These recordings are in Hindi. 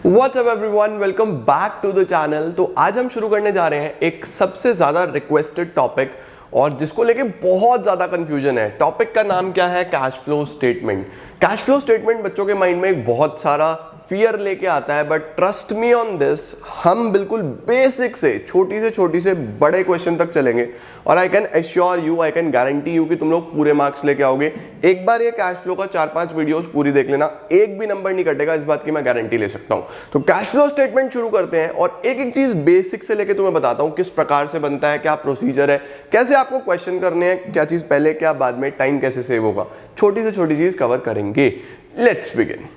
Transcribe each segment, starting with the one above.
WhatsApp everyone, welcome back to the channel. तो आज हम शुरू करने जा रहे हैं एक सबसे ज्यादा रिक्वेस्टेड टॉपिक और जिसको लेके बहुत ज्यादा कंफ्यूजन है। टॉपिक का नाम क्या है? Cash flow statement. Cash flow statement बच्चों के माइंड में बहुत सारा फियर लेके आता है, but trust me on this, हम बिल्कुल बेसिक से छोटी से बड़े क्वेश्चन तक चलेंगे और I can assure you, I can guarantee you कि तुम लोग पूरे मार्क्स लेके आओगे। एक बार ये कैश फ्लो का 4-5 वीडियोस पूरी देख लेना, एक भी नंबर नहीं कटेगा, इस बात की मैं गारंटी ले सकता हूं। तो कैश फ्लो स्टेटमेंट शुरू करते हैं और एक एक चीज बेसिक से लेके तुम्हें बताता हूं किस प्रकार से बनता है, क्या प्रोसीजर है, कैसे आपको क्वेश्चन करने हैं, क्या चीज पहले क्या बाद में, टाइम कैसे सेव होगा, छोटी से छोटी चीज कवर करेंगे। Let's begin.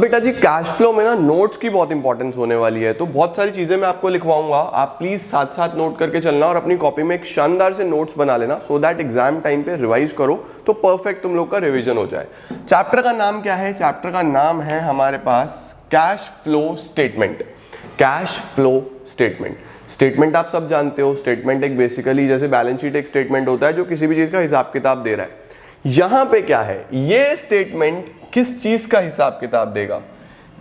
बेटा जी, कैश फ्लो में ना नोट्स की बहुत इंपॉर्टेंस होने वाली है, तो बहुत सारी चीजें मैं आपको लिखवाऊंगा, आप प्लीज साथ साथ नोट करके चलना और अपनी कॉपी में एक शानदार से नोट्स बना लेना, सो दैट एग्जाम टाइम पे रिवाइज करो तो परफेक्ट तुम लोग का रिवीजन हो जाए। चैप्टर का नाम क्या है? चैप्टर का नाम है हमारे पास cash flow statement. Cash flow statement. Statement आप सब जानते हो, स्टेटमेंट एक बेसिकली जैसे बैलेंस शीट एक स्टेटमेंट होता है जो किसी भी चीज का हिसाब किताब दे रहा है। यहां पे क्या है? ये स्टेटमेंट किस चीज का हिसाब किताब देगा?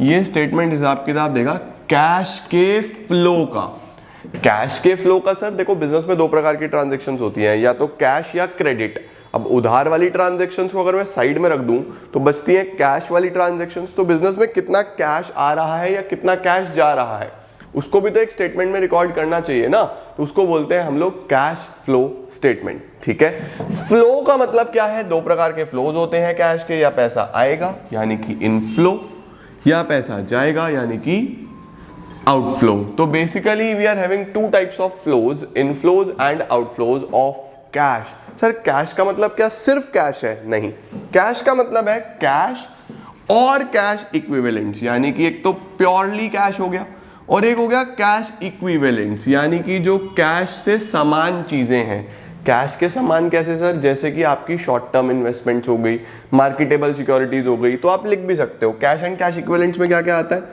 ये स्टेटमेंट हिसाब किताब देगा कैश के फ्लो का। कैश के फ्लो का सर देखो, बिजनेस में दो प्रकार की ट्रांजैक्शंस होती हैं, या तो कैश या क्रेडिट। अब उधार वाली ट्रांजैक्शंस को अगर मैं साइड में रख दूं तो बचती है कैश वाली ट्रांजैक्शंस। तो बिजनेस में कितना कैश आ रहा है या कितना कैश जा रहा है, उसको भी तो एक स्टेटमेंट में रिकॉर्ड करना चाहिए ना, तो उसको बोलते हैं हम लोग कैश फ्लो स्टेटमेंट। ठीक है, फ्लो का मतलब क्या है? दो प्रकार के फ्लोज होते हैं कैश के, या पैसा आएगा यानी कि इनफ्लो, या पैसा जाएगा यानी कि आउटफ्लो। तो basically we are having two types of flows, inflows and outflows of cash. Sir cash का मतलब क्या सिर्फ कैश है? नहीं, कैश का मतलब है कैश और कैश इक्विवेलेंट्स, यानी कि एक तो प्योरली कैश हो गया और एक हो गया कैश इक्विवेलेंट्स, यानी कि जो कैश से समान चीजें हैं। कैश के समान कैसे सर? जैसे कि आपकी शॉर्ट टर्म इन्वेस्टमेंट्स हो गई, मार्केटेबल सिक्योरिटीज हो गई, तो आप लिख भी सकते हो कैश एंड कैश इक्विवेलेंट्स में क्या क्या आता है।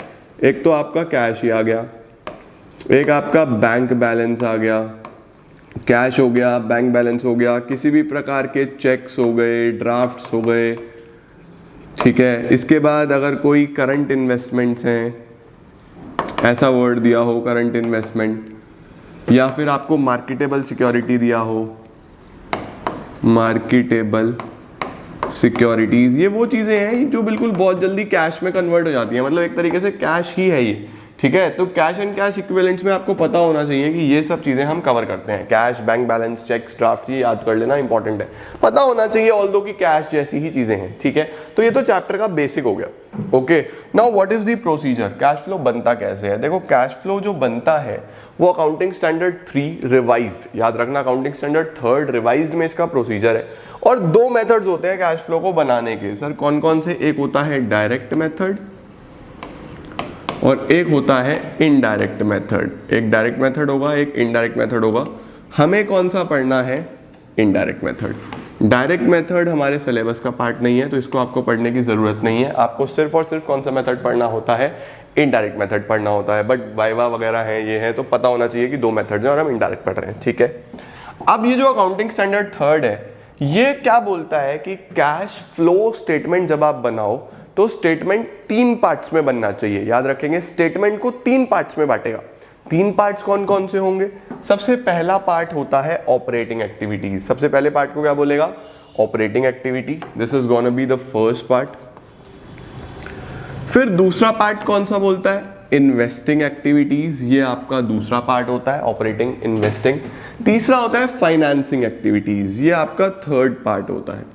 एक तो आपका कैश ही आ गया, एक आपका बैंक बैलेंस आ गया, कैश हो गया, बैंक बैलेंस हो गया, किसी भी प्रकार के चेक्स हो गए, ड्राफ्ट्स हो गए। ठीक है, इसके बाद अगर कोई करंट इन्वेस्टमेंट्स हैं, ऐसा वर्ड दिया हो करंट इन्वेस्टमेंट, या फिर आपको मार्केटेबल सिक्योरिटी दिया हो, मार्केटेबल सिक्योरिटीज, ये वो चीजें हैं जो बिल्कुल बहुत जल्दी कैश में कन्वर्ट हो जाती हैं, मतलब एक तरीके से कैश ही है ये। ठीक है, तो कैश एंड कैश इक्विवेलेंट्स में आपको पता होना चाहिए कि ये सब चीजें हम कवर करते हैं। Cash, bank balance, cheques, draft, ये याद कर लेना, इंपॉर्टेंट है, पता होना चाहिए, ऑल्दो कि कैश जैसी ही चीजें हैं। ठीक है, तो ये तो चैप्टर का बेसिक हो गया। Okay, now what is the procedure? Cash flow बनता कैसे है? देखो, कैश फ्लो जो बनता है वो अकाउंटिंग स्टैंडर्ड 3 रिवाइज्ड, याद रखना, अकाउंटिंग स्टैंडर्ड 3 रिवाइज्ड में इसका प्रोसीजर है। और दो मेथड्स होते हैं कैश फ्लो को बनाने के। सर कौन कौन से? एक होता है डायरेक्ट मेथड और एक होता है इनडायरेक्ट मेथड। एक डायरेक्ट मेथड होगा, एक इनडायरेक्ट मेथड होगा। हमें कौन सा पढ़ना है? Indirect method. डायरेक्ट मेथड हमारे सिलेबस का पार्ट नहीं है, तो इसको आपको पढ़ने की जरूरत नहीं है। आपको सिर्फ और सिर्फ कौन सा मेथड पढ़ना होता है? इनडायरेक्ट मेथड पढ़ना होता है। बट वाइवा वगैरह है, ये है, तो पता होना चाहिए कि दो मेथड्स हैं और हम इनडायरेक्ट पढ़ रहे हैं। ठीक है, अब ये जो अकाउंटिंग स्टैंडर्ड 3 है, ये क्या बोलता है कि कैश फ्लो स्टेटमेंट जब आप बनाओ तो स्टेटमेंट 3 पार्ट्स में बनना चाहिए। याद रखेंगे, स्टेटमेंट को 3 पार्ट्स में बांटेगा। 3 पार्ट्स कौन कौन से होंगे? सबसे पहला पार्ट होता है ऑपरेटिंग एक्टिविटीज। सबसे पहले पार्ट को क्या बोलेगा? Operating activity. This is gonna be the first part. फिर दूसरा पार्ट कौन सा बोलता है? इन्वेस्टिंग एक्टिविटीज, ये आपका दूसरा पार्ट होता है, ऑपरेटिंग, इन्वेस्टिंग। तीसरा होता है फाइनेंसिंग एक्टिविटीज, ये आपका थर्ड पार्ट होता है।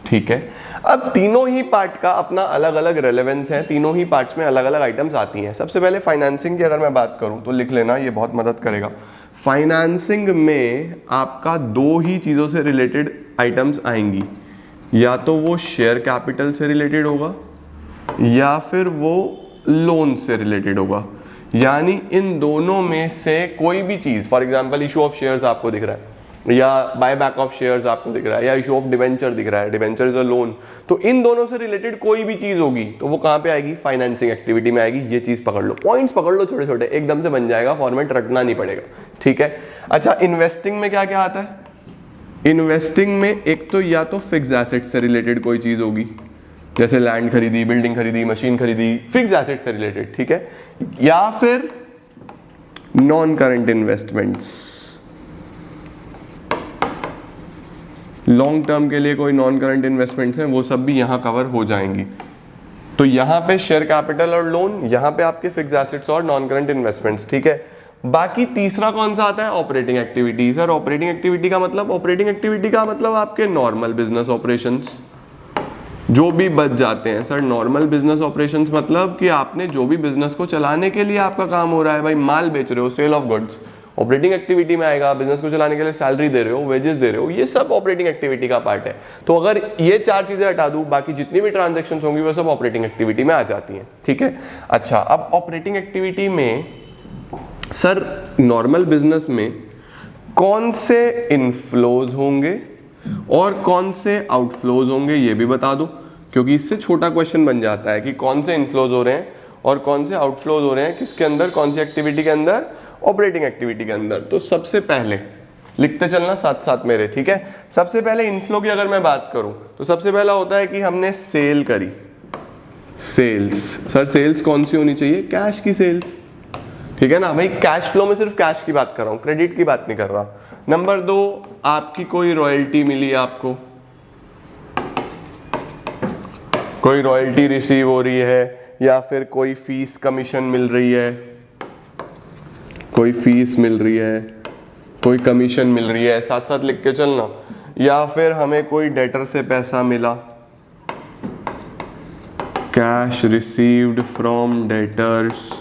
ठीक है, अब तीनों ही पार्ट का अपना अलग अलग रेलेवेंस है, तीनों ही पार्ट्स में अलग अलग आइटम्स आती हैं। सबसे पहले फाइनेंसिंग की अगर मैं बात करूं तो लिख लेना, ये बहुत मदद करेगा। फाइनेंसिंग में आपका दो ही चीज़ों से रिलेटेड आइटम्स आएंगी, या तो वो शेयर कैपिटल से रिलेटेड होगा या फिर वो लोन से रिलेटेड होगा। यानी इन दोनों में से कोई भी चीज़, for example issue of shares आपको दिख रहा है, या बाय बैक ऑफ शेयर्स आपको दिख रहा है, या इशू ऑफ डिवेंचर दिख रहा है, डिवेंचर इज अ लोन, तो इन दोनों से रिलेटेड कोई भी चीज होगी तो वो कहां पे आएगी, फाइनेंसिंग एक्टिविटी में आएगी। ये चीज पकड़ लो, पॉइंट्स पकड़ लो छोटे छोटे, एकदम से बन जाएगा, फॉर्मेट रटना नहीं पड़ेगा, ठीक है। अच्छा, इन्वेस्टिंग में क्या क्या आता है? इन्वेस्टिंग में एक तो या तो फिक्स एसेट से रिलेटेड कोई चीज होगी, जैसे लैंड खरीदी, बिल्डिंग खरीदी, मशीन खरीदी, फिक्स एसेट से रिलेटेड, ठीक है, या फिर non current investments, long term के लिए कोई नॉन करंट इन्वेस्टमेंट्स हैं, वो सब भी यहां कवर हो जाएंगी। तो यहां पे शेयर कैपिटल और लोन, यहां पे आपके फिक्स एसेट्स और नॉन करंट इन्वेस्टमेंट्स, ठीक है। बाकी तीसरा कौन सा आता है? Operating activity. Sir operating activity का मतलब? ऑपरेटिंग एक्टिविटी का मतलब आपके नॉर्मल बिजनेस ऑपरेशंस जो भी बच जाते हैं। सर नॉर्मल बिजनेस ऑपरेशंस मतलब कि आपने जो भी बिजनेस को चलाने के लिए आपका काम हो रहा है, भाई माल बेच रहे हो, sale of goods, operating activity में आएगा। बिजनेस को चलाने के लिए सैलरी दे रहे हो, वेजेस दे रहे हो, ये सब ऑपरेटिंग एक्टिविटी का पार्ट है। तो अगर ये चार चीजें हटा दूं, बाकी जितनी भी ट्रांजैक्शंस होंगी वो सब ऑपरेटिंग एक्टिविटी में आ जाती हैं, ठीक है। अच्छा, अब ऑपरेटिंग एक्टिविटी में सर नॉर्मल बिजनेस में कौन से इनफ्लोज होंगे और कौन से आउटफ्लोज होंगे, ये भी बता दो, क्योंकि इससे छोटा क्वेश्चन बन जाता है कि कौन से इनफ्लोज हो रहे हैं और कौन से आउटफ्लोज हो रहे हैं, किसके अंदर, कौन सी एक्टिविटी के अंदर, ऑपरेटिंग एक्टिविटी के अंदर। तो सबसे पहले लिखते चलना साथ साथ मेरे, ठीक है। सबसे पहले इनफ्लो की अगर मैं बात करूं तो सबसे पहला होता है कि हमने सेल करी, सेल्स। सर सेल्स कौन सी होनी चाहिए? कैश की सेल्स, ठीक है ना भाई। कैश फ्लो में सिर्फ कैश की बात कर रहा हूं, क्रेडिट की बात नहीं कर रहा। नंबर 2, आपकी कोई रॉयल्टी मिली, आपको कोई रॉयल्टी रिसीव हो रही है, या फिर कोई फीस कमीशन मिल रही है, कोई फीस मिल रही है, कोई कमीशन मिल रही है, साथ साथ लिख के चलना। या फिर हमें कोई डेटर से पैसा मिला, कैश रिसीव्ड फ्रॉम डेटर्स,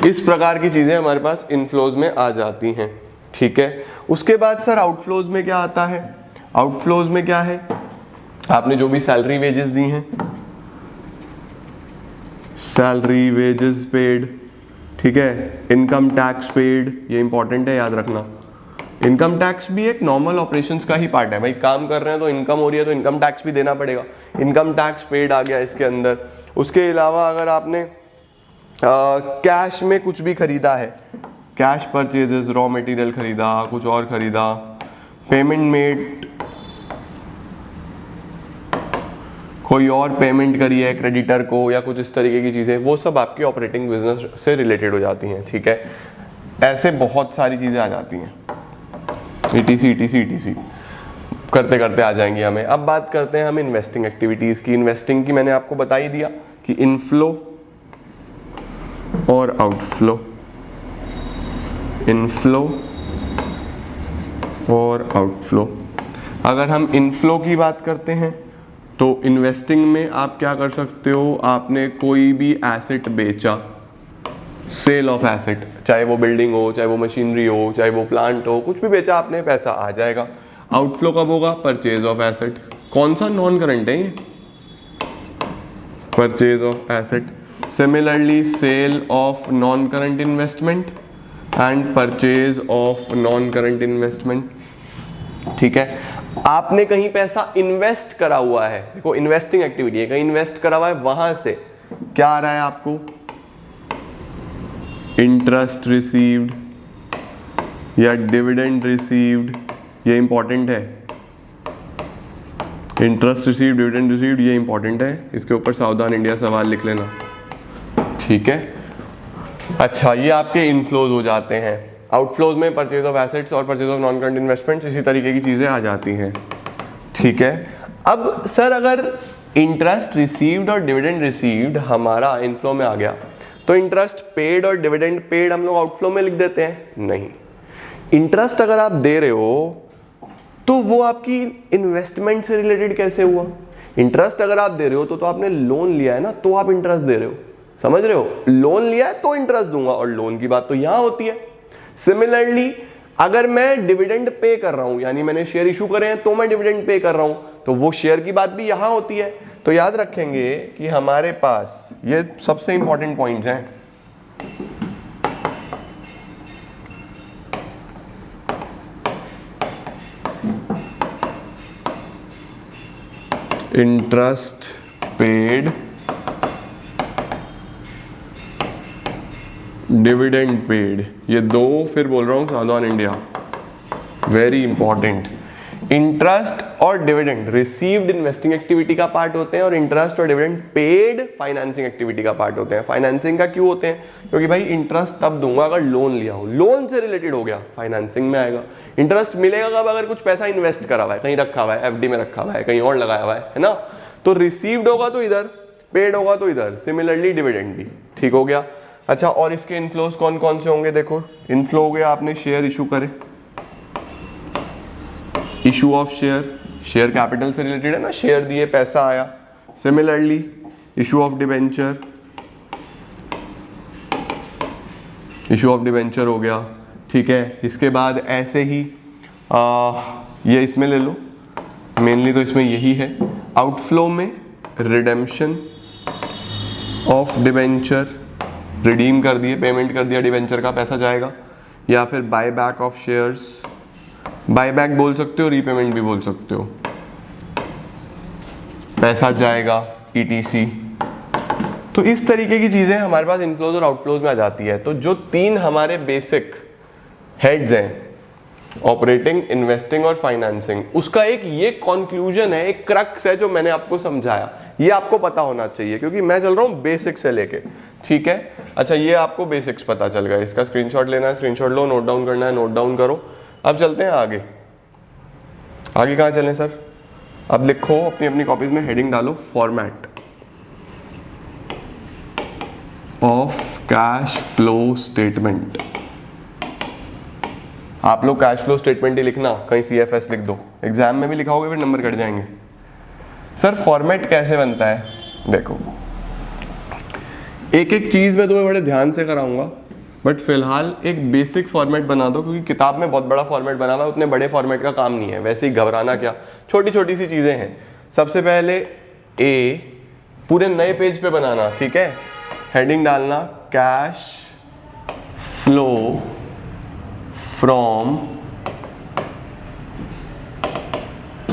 इस प्रकार की चीजें हमारे पास इनफ्लोज में आ जाती हैं, ठीक है। उसके बाद सर आउटफ्लोज में क्या आता है? आउटफ्लोज में क्या है? आपने जो भी सैलरी वेजेस दी हैं, सैलरी वेजेस पेड, ठीक है, इनकम टैक्स पेड, ये इंपॉर्टेंट है, याद रखना। इनकम टैक्स भी एक नॉर्मल ऑपरेशंस का ही पार्ट है भाई, काम कर रहे हैं तो इनकम हो रही है तो इनकम टैक्स भी देना पड़ेगा, इनकम टैक्स पेड आ गया इसके अंदर। उसके अलावा अगर आपने कैश में कुछ भी खरीदा है, कैश परचेजेस, रॉ मटेरियल खरीदा, कुछ और खरीदा, पेमेंट मेड, कोई और पेमेंट करी है क्रेडिटर को या कुछ इस तरीके की चीज़ें, वो सब आपकी ऑपरेटिंग बिजनेस से रिलेटेड हो जाती हैं, ठीक है। ऐसे बहुत सारी चीज़ें आ जाती हैं, ETC करते करते आ जाएंगी हमें। अब बात करते हैं हम इन्वेस्टिंग एक्टिविटीज़ की। इन्वेस्टिंग की मैंने आपको बता ही दिया कि इनफ्लो और आउटफ्लो, इनफ्लो और आउटफ्लो। अगर हम इनफ्लो की बात करते हैं तो इन्वेस्टिंग में आप क्या कर सकते हो, आपने कोई भी एसेट बेचा, सेल ऑफ एसेट, चाहे वो बिल्डिंग हो, चाहे वो मशीनरी हो, चाहे वो प्लांट हो, कुछ भी बेचा आपने, पैसा आ जाएगा। आउटफ्लो कब होगा? Purchase of asset. कौन सा? नॉन करंट है ये, purchase of asset. Similarly sale of non current investment and purchase of non current investment, ठीक है। आपने कहीं पैसा इन्वेस्ट करा हुआ है, देखो इन्वेस्टिंग एक्टिविटी है, कहीं इन्वेस्ट करा हुआ है, वहां से क्या आ रहा है आपको? इंटरेस्ट रिसीव्ड या डिविडेंड रिसीव्ड, ये इंपॉर्टेंट है। इंटरेस्ट रिसीव्ड, डिविडेंड रिसीव्ड, ये इंपॉर्टेंट है, इसके ऊपर सावधान इंडिया सवाल लिख लेना, ठीक है। अच्छा, ये आपके इनफ्लोज हो जाते हैं। आउटफ्लोज में परचेज ऑफ एसेट्स और purchase of non current investments, इसी तरीके की चीजें आ जाती हैं, ठीक है। अब सर अगर इंटरेस्ट रिसीव्ड और डिविडेंड रिसीव्ड हमारा इनफ्लो में आ गया तो इंटरेस्ट पेड और डिविडेंड पेड हम लोग आउटफ्लो में लिख देते हैं? नहीं। इंटरेस्ट अगर आप दे रहे हो तो वो आपकी इन्वेस्टमेंट से रिलेटेड कैसे हुआ? इंटरेस्ट अगर आप दे रहे हो तो आपने लोन लिया है ना, तो आप इंटरेस्ट दे रहे हो, समझ रहे हो? लोन लिया है तो इंटरेस्ट दूंगा, और लोन की बात तो यहां होती है। सिमिलरली अगर मैं डिविडेंड पे कर रहा हूं, यानी मैंने शेयर इशू करे हैं तो मैं डिविडेंड पे कर रहा हूं, तो वो शेयर की बात भी यहां होती है। तो याद रखेंगे कि हमारे पास ये सबसे इंपॉर्टेंट पॉइंट्स हैं। इंटरेस्ट पेड, डिविडेंड पेड, ये दो फिर बोल रहा हूँ सावधान इंडिया, वेरी इंपॉर्टेंट। इंटरेस्ट और डिविडेंड रिसीव्ड इन्वेस्टिंग एक्टिविटी का पार्ट होते हैं और इंटरेस्ट और डिविडेंड पेड फाइनेंसिंग एक्टिविटी का पार्ट होते हैं। फाइनेंसिंग का क्यों होते हैं? क्योंकि भाई इंटरेस्ट तब दूंगा अगर लोन लिया हो, लोन से रिलेटेड हो गया फाइनेंसिंग में आएगा। इंटरेस्ट मिलेगा कब? अगर कुछ पैसा इन्वेस्ट करा हुआ है, कहीं रखा हुआ है, एफडी में रखा हुआ है, कहीं और लगाया हुआ है ना। तो रिसीव्ड होगा तो इधर, पेड होगा तो इधर, सिमिलरली डिविडेंड भी। ठीक हो गया। अच्छा, और इसके इनफ्लोज कौन कौन से होंगे? देखो, इनफ्लो हो गया, आपने शेयर इशू करे, issue of share, share capital से रिलेटेड है ना, शेयर दिए पैसा आया। Similarly issue of debenture, issue of debenture हो गया। ठीक है, इसके बाद ऐसे ही ये इसमें ले लो, मेनली तो इसमें यही है। आउटफ्लो में रिडेम्पशन ऑफ डिबेंचर, रिडीम कर दिए, पेमेंट कर दिया, डिबेंचर का पैसा जाएगा। या फिर buy back of shares, buy back बोल सकते हो, रीपेमेंट भी बोल सकते हो, पैसा जाएगा, ETC। तो इस तरीके की चीजें हमारे पास इनफ्लोज और आउटफ्लोज में आ जाती है। तो जो तीन हमारे बेसिक हेड्स हैं, ऑपरेटिंग, इन्वेस्टिंग और फाइनेंसिंग, उसका एक ये कंक्लूजन है, एक क्रक्स है जो मैंने आपको समझाया। ये आपको पता होना चाहिए क्योंकि मैं चल रहा हूँ बेसिक से लेके। ठीक है, अच्छा, ये आपको बेसिक्स पता चल गया। इसका स्क्रीनशॉट लेना है, स्क्रीनशॉट लो, नोट डाउन करना है, नोट डाउन करो। अब चलते हैं आगे। आगे कहाँ चलें सर? अब लिखो अपनी अपनी कॉपीज में, हेडिंग डालो, format of cash flow statement. आप लोग कैश फ्लो स्टेटमेंट ही लिखना, कहीं CFS लिख दो, एग्जाम में भी लिखाओगे फिर नंबर कट जाएंगे। सर फॉर्मेट कैसे बनता है? देखो, एक एक चीज मैं तुम्हें बड़े ध्यान से कराऊंगा, बट फिलहाल एक बेसिक फॉर्मेट बना दो, क्योंकि किताब में बहुत बड़ा फॉर्मेट बना हुआ है, उतने बड़े फॉर्मेट का काम नहीं है। वैसे ही घबराना क्या, छोटी छोटी सी चीजें हैं। सबसे पहले पूरे नए पेज पे बनाना, ठीक है। हेडिंग डालना cash flow from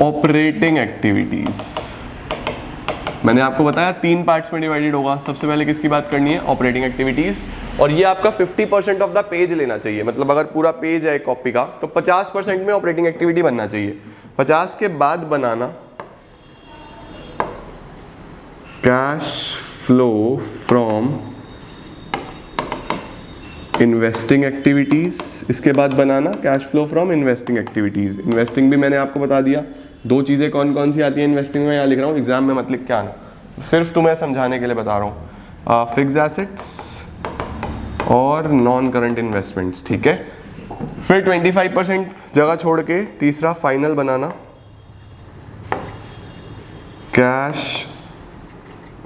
operating activities. मैंने आपको बताया 3 पार्ट्स में डिवाइडेड होगा। सबसे पहले किसकी बात करनी है? Operating activities. और ये आपका 50% ऑफ द पेज लेना चाहिए, मतलब अगर पूरा पेज है कॉपी का तो 50% में ऑपरेटिंग एक्टिविटी बनना चाहिए। 50 के बाद बनाना cash flow from investing activities. इसके बाद बनाना cash flow from investing activities. Investing भी मैंने आपको बता दिया, 2 चीजें कौन कौन सी आती है इन्वेस्टिंग में, यहाँ लिख रहा हूँ, एग्जाम में मत लिख के आना, सिर्फ तुम्हें समझाने के लिए बता रहा हूँ। फिक्स एसेट्स और नॉन करंट इन्वेस्टमेंट्स, ठीक है। फिर 25% जगह छोड़ के तीसरा final banana cash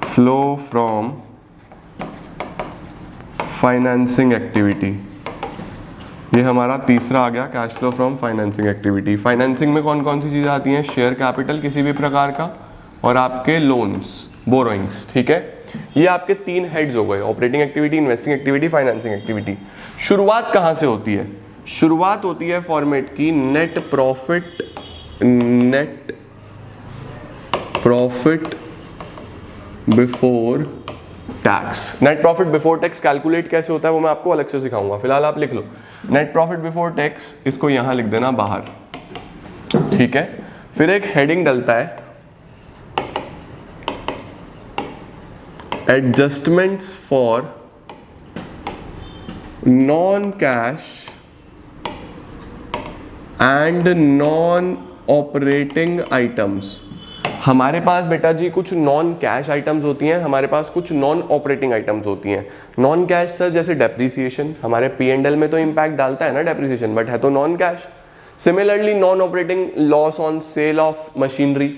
flow from financing activity. ये हमारा तीसरा आ गया, cash flow from financing activity. Financing में कौन कौन सी चीज़ें आती हैं? शेयर कैपिटल किसी भी प्रकार का, और आपके लोन्स, बोरोइंग्स, ठीक है। ये आपके 3 हेड्स हो गए, operating activity, investing activity, financing activity. शुरुआत कहाँ से होती है? शुरुआत होती है फॉर्मेट की net profit before tax. Net profit before tax calculate कैसे होता है वो मैं आपको अलग से सिखाऊंगा, फिलहाल आप लिख लो नेट प्रॉफिट बिफोर टैक्स, इसको यहां लिख देना बाहर, ठीक है। फिर एक हेडिंग डलता है adjustments for non cash and non operating items. हमारे पास बेटा जी कुछ नॉन कैश आइटम्स होती हैं, हमारे पास कुछ नॉन ऑपरेटिंग आइटम्स होती हैं। नॉन कैश सर जैसे डेप्रिसिएशन, हमारे P&L में तो इम्पैक्ट डालता है ना डेप्रिसिएशन, बट है तो non cash. Similarly non operating loss on sale of machinery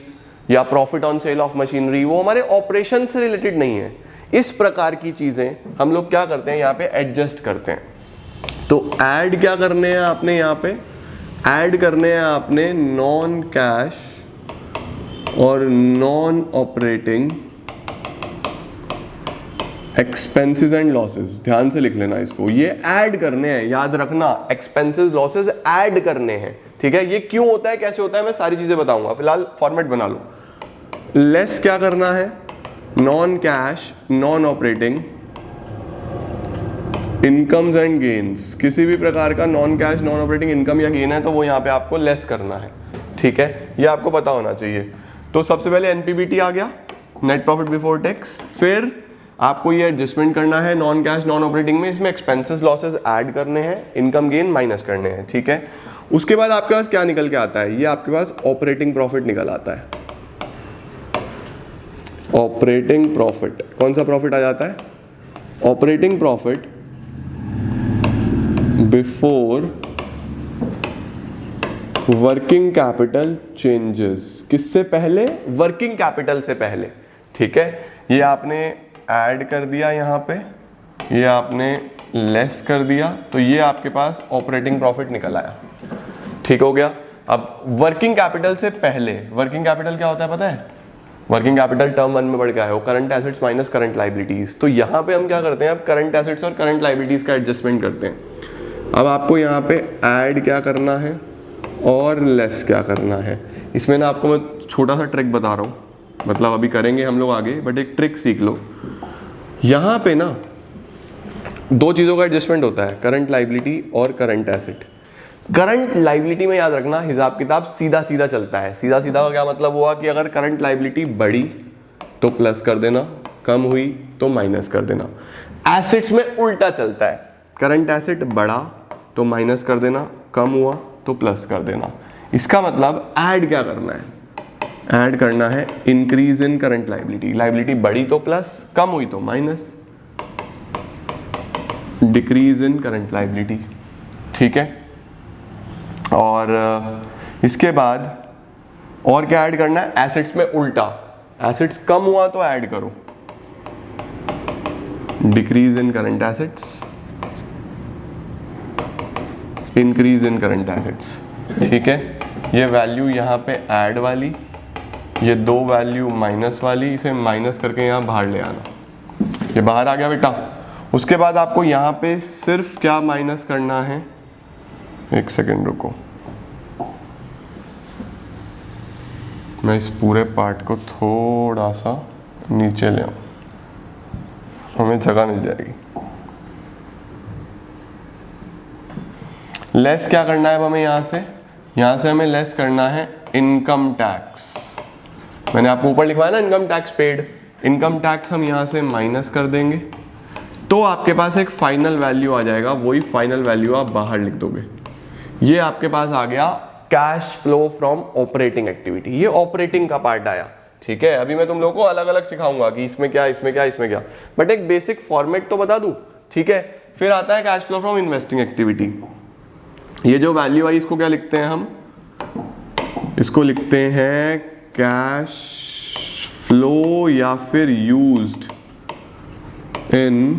या profit on sale of machinery, वो हमारे ऑपरेशन से रिलेटेड नहीं है। इस प्रकार की चीजें हम लोग क्या करते हैं, यहाँ पे एडजस्ट करते हैं। तो ऐड क्या करने हैं आपने, यहाँ पे ऐड करने हैं आपने नॉन कैश और non operating expenses and losses. ध्यान से लिख लेना इसको, ये ऐड करने हैं, याद रखना, एक्सपेंसेस लॉसेस ऐड करने हैं, ठीक है। ये क्यों होता है, कैसे होता है, मैं सारी चीजें बताऊंगा, फिलहाल फॉर्मेट बना लो। लेस क्या करना है, non cash non operating incomes and gains, किसी भी प्रकार का non cash non operating income या गेन है तो वो यहाँ पे आपको लेस करना है, ठीक है, ये आपको पता होना चाहिए। तो सबसे पहले एनपीबीटी आ गया, नेट प्रॉफिट बिफोर टैक्स, फिर आपको ये एडजस्टमेंट करना है नॉन कैश नॉन ऑपरेटिंग में, इसमें एक्सपेंसेस लॉसेस ऐड करने हैं, इनकम गेन माइनस करने हैं, ठीक है। उसके बाद आपके पास क्या निकल के आता है, ये आपके पास ऑपरेटिंग प्रॉफिट निकल आता है। ऑपरेटिंग प्रॉफिट, कौन सा प्रॉफिट आ जाता है, operating profit before working capital changes, किससे पहले, वर्किंग कैपिटल से पहले, ठीक है। ये आपने ऐड कर दिया यहाँ पे, ये आपने लेस कर दिया, तो ये आपके पास ऑपरेटिंग प्रॉफिट निकल आया, ठीक हो गया। अब वर्किंग कैपिटल से पहले, वर्किंग कैपिटल क्या होता है पता है, वर्किंग कैपिटल टर्म 1 में बढ़ गया है, वो current assets minus current liabilities. तो यहाँ पे हम क्या करते हैं, अब करंट एसेट्स और करंट लाइबिलिटीज का एडजस्टमेंट करते हैं। अब आपको यहाँ पे ऐड क्या करना है और लेस क्या करना है। इसमें ना आपको मैं छोटा सा ट्रिक बता रहा हूँ, मतलब अभी करेंगे हम लोग आगे, बट एक ट्रिक सीख लो। यहाँ पे ना दो चीज़ों का एडजस्टमेंट होता है, करंट लाइबिलिटी और करंट एसेट। करंट लाइबिलिटी में याद रखना हिसाब किताब सीधा सीधा चलता है। सीधा सीधा का क्या मतलब हुआ कि अगर करंट लाइबिलिटी बढ़ी तो प्लस कर देना, कम हुई तो माइनस कर देना। एसेट्स में उल्टा चलता है, करंट एसेट बढ़ा तो माइनस कर देना, कम हुआ तो प्लस कर देना। इसका मतलब ऐड क्या करना है, ऐड करना है increase in current liability. Liability बढ़ी तो प्लस, कम हुई तो minus, decrease in current liability, ठीक है। और इसके बाद और क्या ऐड करना है, एसेट्स में उल्टा, एसेट्स कम हुआ तो ऐड करो, decrease in current assets, increase in current assets, ठीक है। ये वैल्यू यहाँ पे ऐड वाली, ये दो वैल्यू माइनस वाली, इसे माइनस करके यहाँ बाहर ले आना, ये बाहर आ गया बेटा। उसके बाद आपको यहाँ पे सिर्फ क्या माइनस करना है, एक सेकेंड रुको, मैं इस पूरे पार्ट को थोड़ा सा नीचे ले आऊं, हमें जगह मिल जाएगी। लेस क्या करना है अब हमें, यहाँ से हमें लेस करना है इनकम टैक्स। मैंने आपको ऊपर लिखवाया ना income tax paid, income tax हम यहाँ से माइनस कर देंगे, तो आपके पास एक फाइनल वैल्यू आ जाएगा, वही फाइनल वैल्यू आप बाहर लिख दोगे। ये आपके पास आ गया cash flow from operating activity, ये ऑपरेटिंग का पार्ट आया, ठीक है। अभी मैं तुम लोगों को अलग अलग सिखाऊंगा कि इसमें क्या इसमें क्या इसमें क्या, बट एक बेसिक फॉर्मेट तो बता दूं, ठीक है। फिर आता है cash flow from investing activity. ये जो वैल्यू आई इसको क्या लिखते हैं हम, इसको लिखते हैं कैश फ्लो या फिर used in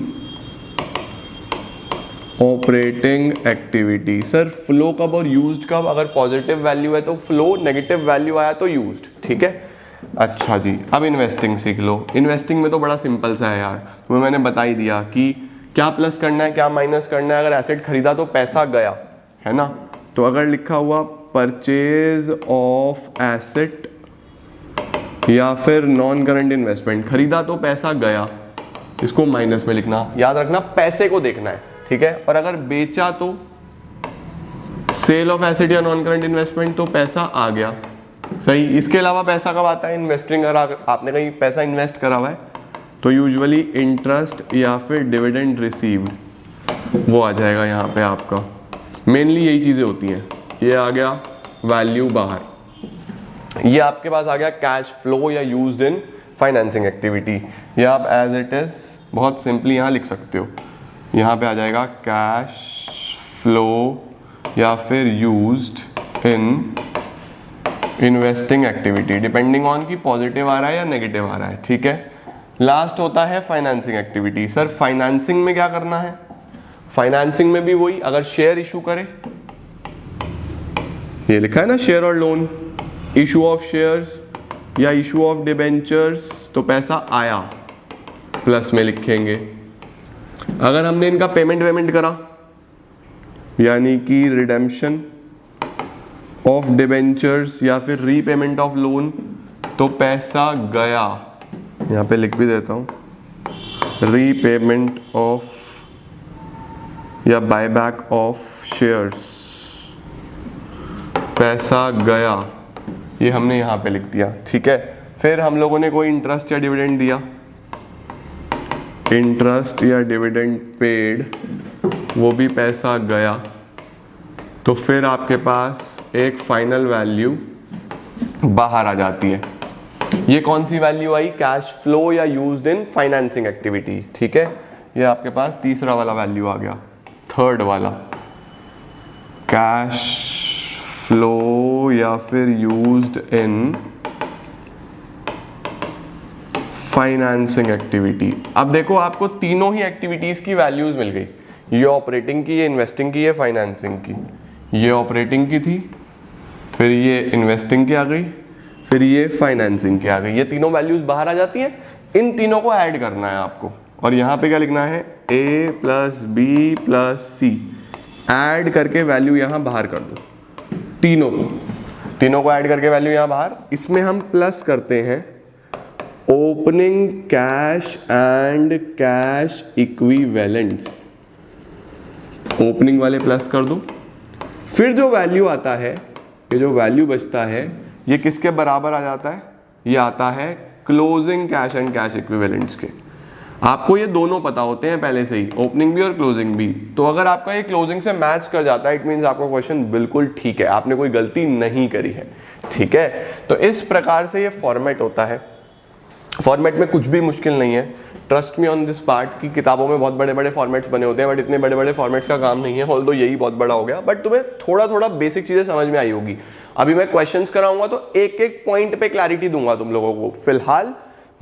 operating activity. Sir flow कब और यूज्ड कब, अगर पॉजिटिव वैल्यू है तो फ्लो, नेगेटिव वैल्यू आया तो यूज्ड, ठीक है। अच्छा जी, अब इन्वेस्टिंग सीख लो। इन्वेस्टिंग में तो बड़ा सिंपल सा है यार, तुम्हें मैंने बता ही दिया कि क्या प्लस करना है क्या माइनस करना है। अगर एसेट खरीदा तो पैसा गया है ना, तो अगर लिखा हुआ परचेज ऑफ एसेट या फिर नॉन करंट इन्वेस्टमेंट, खरीदा तो पैसा गया, इसको माइनस में लिखना, याद रखना पैसे को देखना है, ठीक है। और अगर बेचा तो सेल ऑफ एसेट या नॉन करंट इन्वेस्टमेंट, तो पैसा आ गया, सही। इसके अलावा पैसा कब आता है, इन्वेस्टिंग, अगर आपने कहीं पैसा इन्वेस्ट करा हुआ है तो यूजुअली इंटरेस्ट या फिर डिविडेंड रिसीव्ड, वो आ जाएगा यहाँ पे आपका। मेनली यही चीज़ें होती हैं। ये आ गया वैल्यू बाहर, ये आपके पास आ गया कैश फ्लो या यूज्ड इन फाइनेंसिंग एक्टिविटी। या आप एज इट इज बहुत सिंपली यहाँ लिख सकते हो, यहाँ पे आ जाएगा कैश फ्लो या फिर used in investing activity, depending on कि पॉजिटिव आ रहा है या नेगेटिव आ रहा है, ठीक है। लास्ट होता है फाइनेंसिंग एक्टिविटी। सर फाइनेंसिंग में क्या करना है, फाइनेंसिंग में भी वही, अगर शेयर इशू करे, ये लिखा है ना शेयर और लोन, इशू ऑफ शेयर्स या इशू ऑफ डिबेंचर्स, तो पैसा आया, प्लस में लिखेंगे। अगर हमने इनका पेमेंट करा, यानी कि रिडेम्पशन ऑफ डिबेंचर्स या फिर रीपेमेंट ऑफ लोन, तो पैसा गया, यहाँ पे लिख भी देता हूँ, रीपेमेंट ऑफ या बायबैक ऑफ शेयर्स, पैसा गया, ये हमने यहाँ पे लिख दिया। ठीक है, फिर हम लोगों ने कोई इंटरेस्ट या डिविडेंड दिया, इंटरेस्ट या डिविडेंड पेड, वो भी पैसा गया। तो फिर आपके पास एक फाइनल वैल्यू बाहर आ जाती है। ये कौन सी वैल्यू आई? कैश फ्लो या यूज्ड इन फाइनेंसिंग एक्टिविटी। ठीक है, ये आपके पास तीसरा वाला वैल्यू आ गया, थर्ड वाला, कैश फ्लो या फिर यूज्ड इन फाइनेंसिंग एक्टिविटी। अब देखो आपको तीनों ही एक्टिविटीज की वैल्यूज मिल गई, ये ऑपरेटिंग की, ये इन्वेस्टिंग की, ये फाइनेंसिंग की। ये ऑपरेटिंग की थी, फिर ये इन्वेस्टिंग की आ गई, फिर ये फाइनेंसिंग की आ गई। ये तीनों वैल्यूज बाहर आ जाती हैं, इन तीनों को ऐड करना है आपको। और यहाँ पे क्या लिखना है? A plus B plus C, add करके वैल्यू यहाँ बाहर कर दो, तीनों को ऐड करके वैल्यू यहाँ बाहर। इसमें हम प्लस करते हैं opening cash and cash equivalents, opening वाले प्लस कर दो। फिर जो वैल्यू आता है, ये जो वैल्यू बचता है, ये किसके बराबर आ जाता है? ये आता है closing cash and cash equivalents के। आपको ये दोनों पता होते हैं पहले से ही, ओपनिंग भी और क्लोजिंग भी। तो अगर आपका ये क्लोजिंग से मैच कर जाता है, इट मींस आपका क्वेश्चन बिल्कुल ठीक है, आपने कोई गलती नहीं करी है। ठीक है, तो इस प्रकार से ये फॉर्मेट होता है। फॉर्मेट में कुछ भी मुश्किल नहीं है, trust me on this part, की किताबों में बहुत बड़े बड़े फॉर्मेट्स बने होते हैं, बट इतने बड़े बड़े फॉर्मेट्स का काम नहीं है। ऑल्दो यही बहुत बड़ा हो गया, बट तुम्हें थोड़ा थोड़ा बेसिक चीजें समझ में आई होगी। अभी मैं क्वेश्चंस कराऊंगा तो एक एक पॉइंट पे क्लैरिटी दूंगा तुम लोगों को। फिलहाल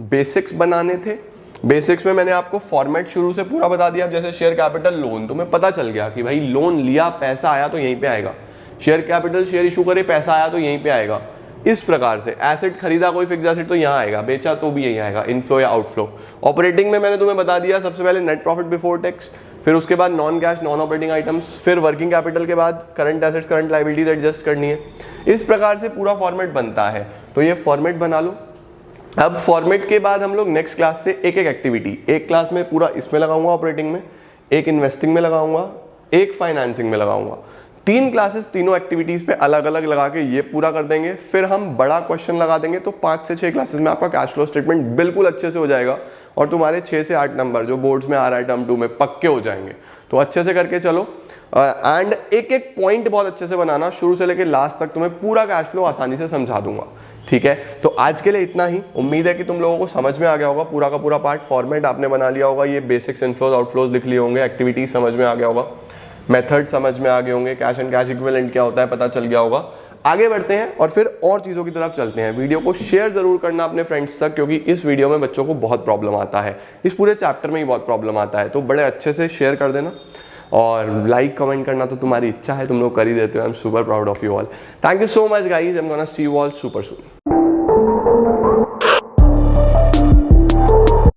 बेसिक्स बनाने थे, बेसिक्स में मैंने आपको फॉर्मेट शुरू से पूरा बता दिया। जैसे शेयर कैपिटल लोन, तुम्हें पता चल गया कि भाई लोन लिया, पैसा आया तो यहीं पे आएगा। शेयर कैपिटल, शेयर इशू करे, पैसा आया तो यहीं पे आएगा। इस प्रकार से एसेट खरीदा, कोई फिक्स एसेट, तो यहाँ आएगा, बेचा तो भी यहीं आएगा, इनफ्लो या आउटफ्लो। ऑपरेटिंग में मैंने तुम्हें बता दिया, सबसे पहले नेट प्रॉफिट बिफोर टैक्स, फिर उसके बाद non cash non operating items, फिर वर्किंग कैपिटल के बाद current assets current liabilities adjust करनी है। इस प्रकार से पूरा फॉर्मेट बनता है। तो ये फॉर्मेट बना लो। अब फॉर्मेट के बाद हम लोग नेक्स्ट क्लास से एक एक एक्टिविटी, एक क्लास में पूरा इसमें लगाऊंगा ऑपरेटिंग में, एक इन्वेस्टिंग में लगाऊंगा, एक फाइनेंसिंग में लगाऊंगा। 3 क्लासेस तीनों एक्टिविटीज पे अलग अलग लगा के ये पूरा कर देंगे। फिर हम बड़ा क्वेश्चन लगा देंगे, तो 5 से 6 क्लासेस में आपका कैश फ्लो स्टेटमेंट बिल्कुल अच्छे से हो जाएगा और तुम्हारे 6 से 8 नंबर जो बोर्ड्स में आ रहा है टर्म 2 में पक्के हो जाएंगे। तो अच्छे से करके चलो एंड एक एक पॉइंट बहुत अच्छे से बनाना, शुरू से लेकर लास्ट तक तुम्हें पूरा कैश फ्लो आसानी से समझा दूंगा। ठीक है, तो आज के लिए इतना ही। उम्मीद है कि तुम लोगों को समझ में आ गया होगा पूरा का पूरा पार्ट। फॉर्मेट आपने बना लिया होगा, ये बेसिक्स इनफ्लोज आउटफ्लोज लिख लिए होंगे, एक्टिविटीज समझ में आ गया होगा, मेथड समझ में आ गए होंगे, कैश एंड कैश इक्विवेलेंट क्या होता है पता चल गया होगा। आगे बढ़ते हैं और फिर और चीज़ों की तरफ चलते हैं। वीडियो को शेयर जरूर करना अपने फ्रेंड्स तक, क्योंकि इस वीडियो में बच्चों को बहुत प्रॉब्लम आता है, इस पूरे चैप्टर में ही बहुत प्रॉब्लम आता है। तो बड़े अच्छे से शेयर कर देना और लाइक कमेंट करना तो तुम्हारी इच्छा है, तुम लोग कर ही देते हो। I am super proud of you all. Thank you so much guys, I am gonna see you all super soon.